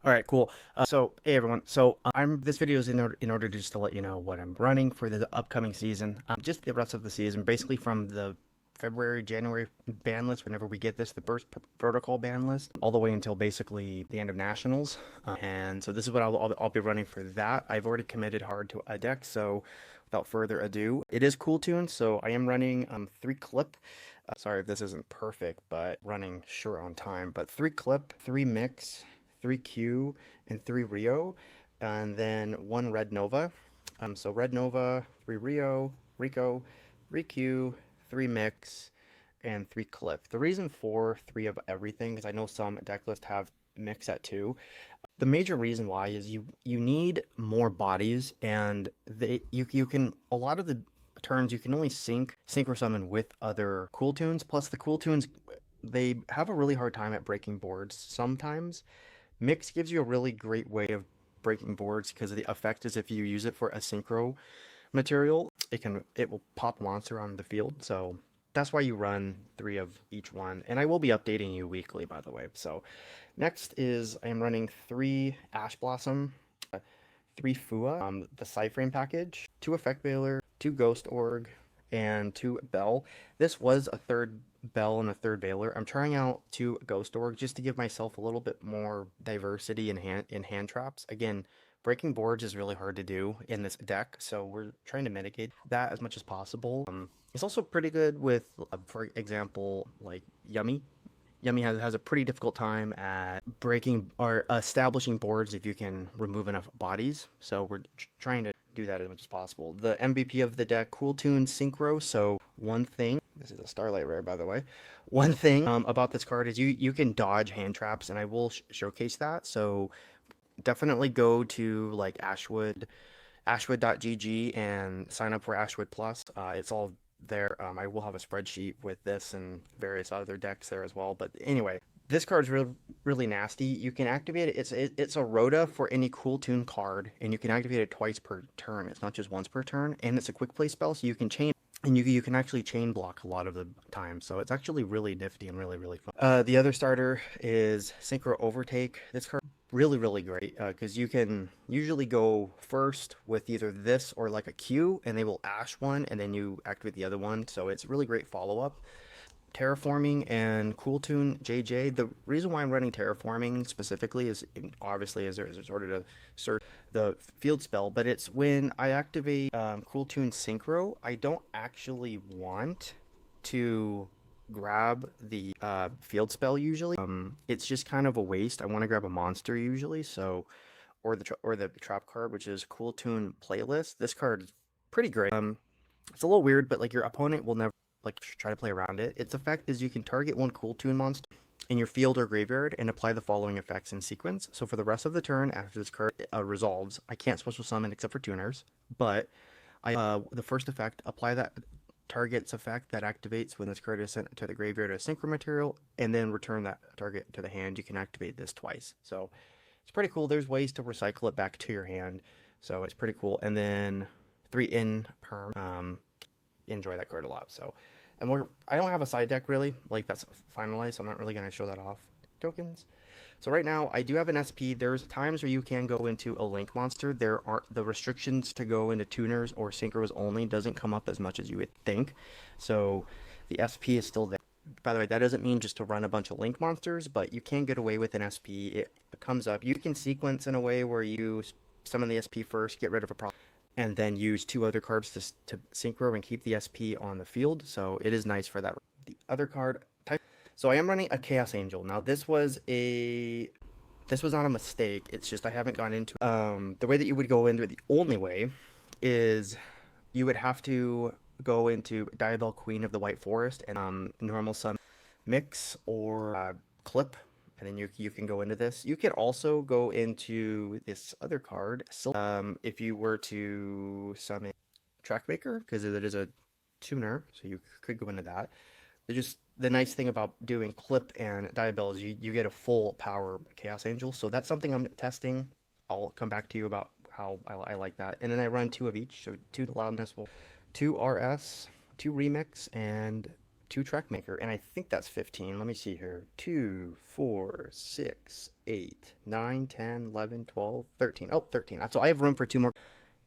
All right, cool. So, hey everyone. I'm this video is in order just to let you know what I'm running for the upcoming season. Just the rest of the season, basically from the February, January ban list, whenever we get this, the first protocol ban list, all the way until basically the end of nationals. And so this is what I'll be running for that. I've already committed hard to a deck, so without further ado, it is Kewl Tune. So I am running 3 clip. Sorry if this isn't perfect, but running sure on time. But 3 clip, 3 mix, 3Q, and 3 Rio, and then 1 Red Nova. So Red Nova, 3 Rio, Rico, 3Q, 3 mix, and 3 clip. The reason for three of everything is I know some deck lists have mix at two. The major reason why is you need more bodies, and you can a lot of the turns you can only sync or summon with other cool tunes. Plus the cool tunes, they have a really hard time at breaking boards sometimes. Mix gives you a really great way of breaking boards because the effect is if you use it for a synchro material, it will pop monster on the field. So that's why you run three of each one. And I will be updating you weekly, by the way. So next is I am running 3 Ash Blossom, 3 Fua, the Cyframe package, 2 Effect Veiler, 2 Ghost Org, and 2 Bell. This was a third Bell and a third Veiler. I'm trying out 2 Ghost Org just to give myself a little bit more diversity in hand traps. Again, breaking boards is really hard to do in this deck, so we're trying to mitigate that as much as possible. It's also pretty good with, for example, like Yummy has a pretty difficult time at breaking or establishing boards if you can remove enough bodies. So we're trying to do that as much as possible. The MVP of the deck, Kewl Tune Synchro. So one thing, this is a Starlight Rare, by the way. One thing about this card is you can dodge hand traps, and I will showcase that. So definitely go to like Ashwood.gg and sign up for Ashwood Plus. It's all there. I will have a spreadsheet with this and various other decks there as well. But anyway, this card's really nasty. You can activate it. It's a Rhoda for any Cool Tune card, and you can activate it twice per turn. It's not just once per turn, and it's a quick play spell, so you can chain. And you can actually chain block a lot of the time, so it's actually really nifty and really fun. The other starter is Synchro Overtake. This card really great because you can usually go first with either this or like a Q, and they will ash one, and then you activate the other one. So it's really great follow up. Terraforming and Cool Tune JJ. The reason why I'm running Terraforming specifically is obviously is there's sort of to search the field spell, but it's when I activate Cool Tune Synchro, I don't actually want to grab the field spell usually. It's just kind of a waste. I want to grab a monster usually, so or the trap card, which is Cool Tune Playlist. This card is pretty great. It's a little weird, but like your opponent will never like try to play around it. Its effect is you can target one Cool Tune monster in your field or graveyard and apply the following effects in sequence. So for the rest of the turn, after this card resolves, I can't special summon except for tuners, but the first effect, apply that target's effect that activates when this card is sent to the graveyard as synchro material, and then return that target to the hand. You can activate this twice. So it's pretty cool. There's ways to recycle it back to your hand, so it's pretty cool. And then 3 in perm. Enjoy that card a lot. So, and I don't have a side deck really, like that's finalized, so I'm not really gonna show that off. Tokens. So right now I do have an SP. There's times where you can go into a link monster. There are the restrictions to go into tuners or synchros only doesn't come up as much as you would think. So the SP is still there. By the way, that doesn't mean just to run a bunch of link monsters, but you can get away with an SP. It comes up. You can sequence in a way where you summon the SP first, get rid of a problem, and then use 2 other cards to synchro and keep the SP on the field. So it is nice for that. The other card type. So I am running a Chaos Angel. Now this was not a mistake. It's just I haven't gone into the way that you would go into it. The only way is you would have to go into Diabell Queen of the White Forest and normal summon mix or clip, and then you can go into this. You can also go into this other card if you were to summon Trackmaker, because it is a tuner, so you could go into that. Just the nice thing about doing clip and Diabell is you get a full power Chaos Angel, so that's something I'm testing. I'll come back to you about how I like that. And then I run 2 of each, so 2 Loudness, 2 RS, 2 Remix, and two track maker, and I think that's 15. Let me see here. 2, 4, 6, 8, 9, 10, 11, 12, 13. Oh, 13. So I have room for two more.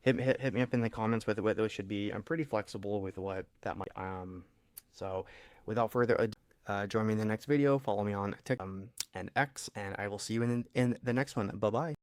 Hit me up in the comments with what those should be. I'm pretty flexible with what that might. So without further ado, join me in the next video. Follow me on TikTok and X, and I will see you in the next one. Bye bye.